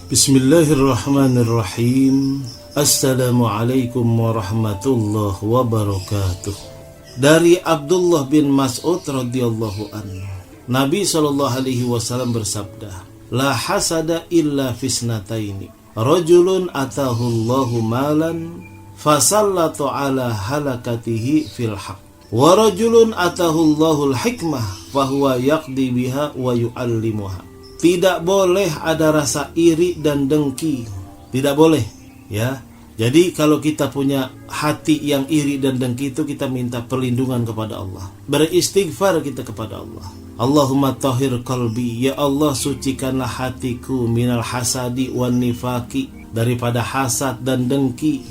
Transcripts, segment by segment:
Bismillahirrahmanirrahim. Assalamualaikum warahmatullahi wabarakatuh. Dari Abdullah bin Mas'ud radhiyallahu anhu, Nabi SAW bersabda, La hasada illa fisnataini, rajulun atahullahu malan fasallatu ala halakatihi fil haq, wa rajulun atahullahul hikmah fahuwa yaqdi biha wa yu'allimuha. Tidak boleh ada rasa iri dan dengki. Tidak boleh, ya. Jadi kalau kita punya hati yang iri dan dengki itu, kita minta perlindungan kepada Allah. Beristighfar kita kepada Allah. Allahumma tahhir qalbi, ya Allah sucikanlah hatiku minal hasadi wan nifaki, daripada hasad dan dengki.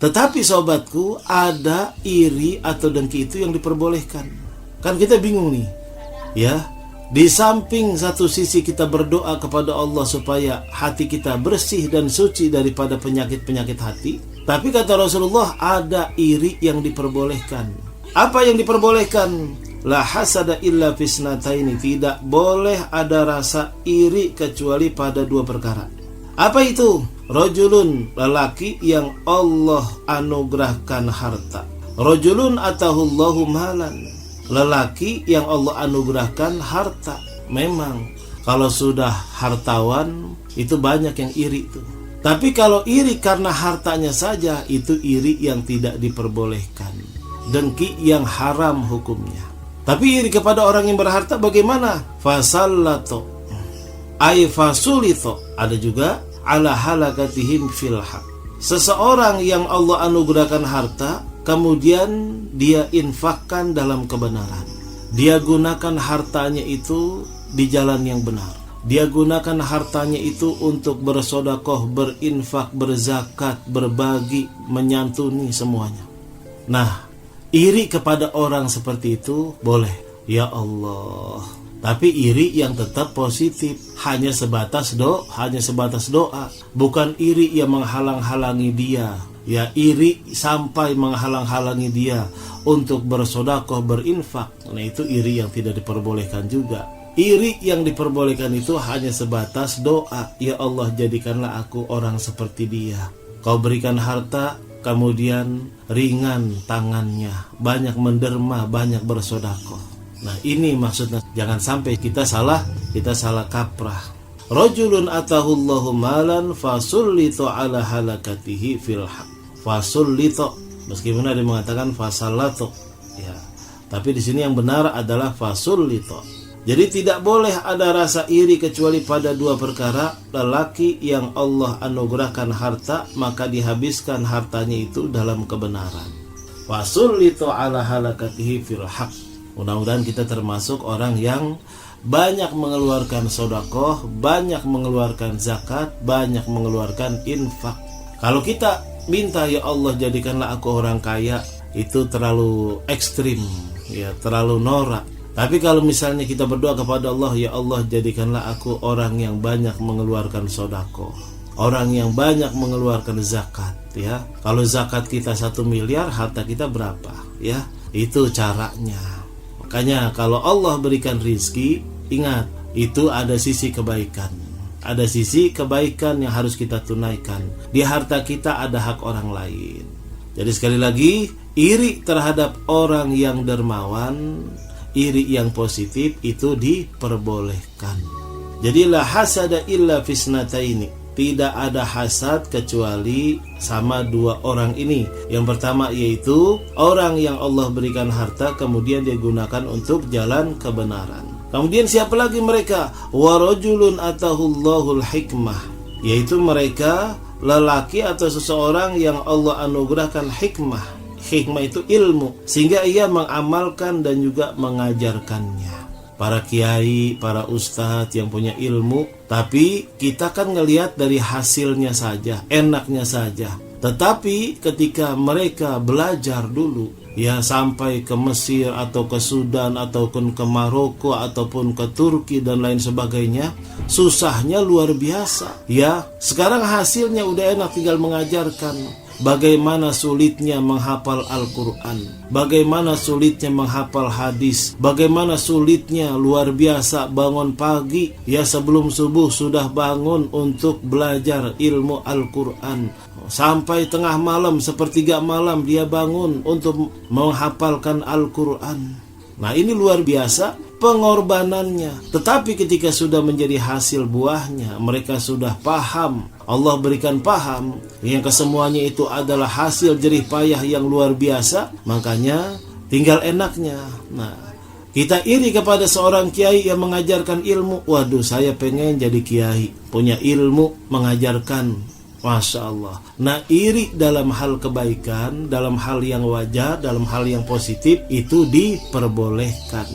Tetapi sobatku, ada iri atau dengki itu yang diperbolehkan. Kan kita bingung nih, ya. Di samping satu sisi kita berdoa kepada Allah supaya hati kita bersih dan suci daripada penyakit-penyakit hati, tapi kata Rasulullah ada iri yang diperbolehkan. Apa yang diperbolehkan? La hasada illa fisnataini, tidak boleh ada rasa iri kecuali pada dua perkara. Apa itu? Rajulun, lelaki yang Allah anugerahkan harta. Rajulun atahullahu malan, lelaki yang Allah anugerahkan harta. Memang kalau sudah hartawan itu banyak yang iri tuh. Tapi kalau iri karena hartanya saja, itu iri yang tidak diperbolehkan, dengki yang haram hukumnya. Tapi iri kepada orang yang berharta bagaimana? Fasallato ay fasulito, ada juga ala halakatihim fil haq. Seseorang yang Allah anugerahkan harta, kemudian dia infakkan dalam kebenaran. Dia gunakan hartanya itu di jalan yang benar. Dia gunakan hartanya itu untuk bersodakoh, berinfak, berzakat, berbagi, menyantuni semuanya. Nah, iri kepada orang seperti itu boleh, ya Allah. Tapi iri yang tetap positif, hanya sebatas doa, bukan iri yang menghalang-halangi dia. Ya, iri sampai menghalang-halangi dia untuk bersodakoh, berinfak. Nah, itu iri yang tidak diperbolehkan juga. Iri yang diperbolehkan itu hanya sebatas doa. Ya Allah, jadikanlah aku orang seperti dia. Kau berikan harta, kemudian ringan tangannya, banyak menderma, banyak bersodakoh. Nah, ini maksudnya. Jangan sampai kita salah kaprah. Rajulun atahullahu malan fasullito ala halakatihi fil haq. Fasullito, meskipun ada yang mengatakan fasallato, ya. Tapi di sini yang benar adalah fasullito. Jadi tidak boleh ada rasa iri kecuali pada dua perkara. Lelaki yang Allah anugerahkan harta, maka dihabiskan hartanya itu dalam kebenaran. Fasullito ala halakatihi fil haq. Mudah-mudahan kita termasuk orang yang banyak mengeluarkan sodakoh, banyak mengeluarkan zakat, banyak mengeluarkan infak. Kalau kita minta, ya Allah jadikanlah aku orang kaya, itu terlalu ekstrim, ya, terlalu norak. Tapi kalau misalnya kita berdoa kepada Allah, ya Allah jadikanlah aku orang yang banyak mengeluarkan sodakoh, orang yang banyak mengeluarkan zakat, ya. Kalau zakat kita 1 miliar, harta kita berapa, ya? Itu caranya. Makanya kalau Allah berikan rizki, ingat, itu ada sisi kebaikan. Ada sisi kebaikan yang harus kita tunaikan. Di harta kita ada hak orang lain. Jadi sekali lagi, iri terhadap orang yang dermawan, iri yang positif itu diperbolehkan. Jadi la hasada illa fisnataini, tidak ada hasad kecuali sama dua orang ini. Yang pertama yaitu orang yang Allah berikan harta, kemudian dia gunakan untuk jalan kebenaran. Kemudian siapa lagi mereka? Warajulun atahullahul hikmah, yaitu mereka lelaki atau seseorang yang Allah anugerahkan hikmah. Hikmah itu ilmu, sehingga ia mengamalkan dan juga mengajarkannya. Para kiai, para ustadz yang punya ilmu, tapi kita kan ngelihat dari hasilnya saja, enaknya saja. Tetapi ketika mereka belajar dulu, ya, sampai ke Mesir atau ke Sudan ataupun ke Maroko ataupun ke Turki dan lain sebagainya, susahnya luar biasa, ya. Sekarang hasilnya udah enak, tinggal mengajarkan. bagaimana sulitnya menghafal Al-Quran, bagaimana sulitnya menghafal hadis, bagaimana sulitnya luar biasa bangun pagi, ya sebelum subuh sudah bangun untuk belajar ilmu Al-Quran. Sampai tengah malam, sepertiga malam dia bangun untuk menghafalkan Al-Quran. Nah, ini luar biasa pengorbanannya. Tetapi ketika sudah menjadi hasil buahnya, mereka sudah paham, Allah berikan paham yang kesemuanya itu adalah hasil jerih payah yang luar biasa, makanya tinggal enaknya. Nah, kita iri kepada seorang kiai yang mengajarkan ilmu. Waduh, saya pengen jadi kiai, punya ilmu, mengajarkan. Masya Allah. Nah, iri dalam hal kebaikan, dalam hal yang wajar, dalam hal yang positif, itu diperbolehkan.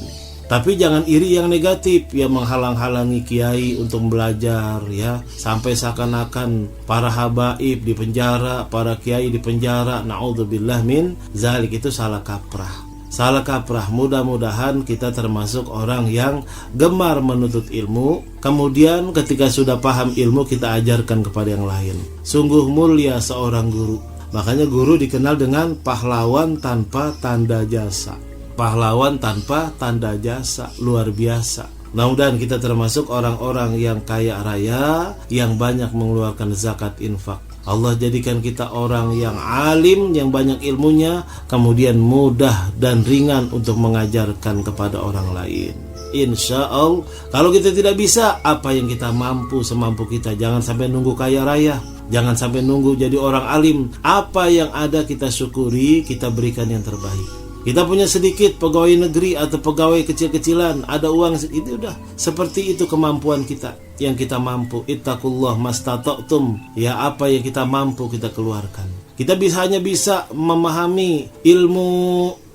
Tapi jangan iri yang negatif, yang menghalang-halangi kiai untuk belajar, ya, sampai seakan-akan para habaib di penjara, para kiai di penjara. Na'udzubillah min zalik. Itu salah kaprah. Salah kaprah. Mudah-mudahan kita termasuk orang yang gemar menuntut ilmu, kemudian ketika sudah paham ilmu kita ajarkan kepada yang lain. Sungguh mulia seorang guru. Makanya guru dikenal dengan pahlawan tanpa tanda jasa. Pahlawan tanpa tanda jasa, luar biasa. Mudah-mudahan kita termasuk orang-orang yang kaya raya, yang banyak mengeluarkan zakat infak. Allah jadikan kita orang yang alim, yang banyak ilmunya, kemudian mudah dan ringan untuk mengajarkan kepada orang lain. Insya Allah. Kalau kita tidak bisa, apa yang kita mampu semampu kita. Jangan sampai nunggu kaya raya, jangan sampai nunggu jadi orang alim. Apa yang ada kita syukuri, kita berikan yang terbaik. Kita punya sedikit pegawai negeri atau pegawai kecil-kecilan, ada uang, itu udah seperti itu kemampuan kita, yang kita mampu. Ittaqullah mastata'tum, ya, apa yang kita mampu kita keluarkan. Kita hanya bisa memahami ilmu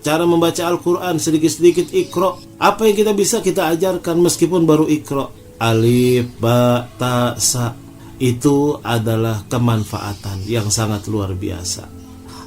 cara membaca Al-Quran sedikit-sedikit, Iqra. Apa yang kita bisa kita ajarkan meskipun baru Iqra. Alif, ba, ta, sa. Itu adalah kemanfaatan yang sangat luar biasa.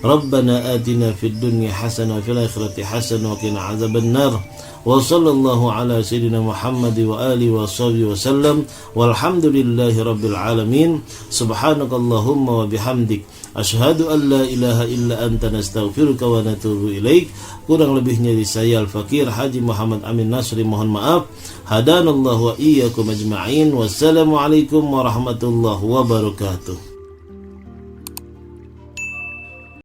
Rabbana atina fid dunya hasanah wa fil akhirati hasanah wa qina azabannar. Wa sallallahu ala sayyidina Muhammad wa alihi wa sahbihi wa sallam. Walhamdulillahi rabbil alamin. Subhanakallahumma wa bihamdik, asyhadu an la ilaha illa anta, nastaghfiruka wa natubu ilaik. Kurang lebihnya di saya Al-Fakir Haji Muhammad Amin Nasri mohon maaf. Hadanallahu wa iyyakum ajma'in. Wassalamualaikum warahmatullahi wabarakatuh.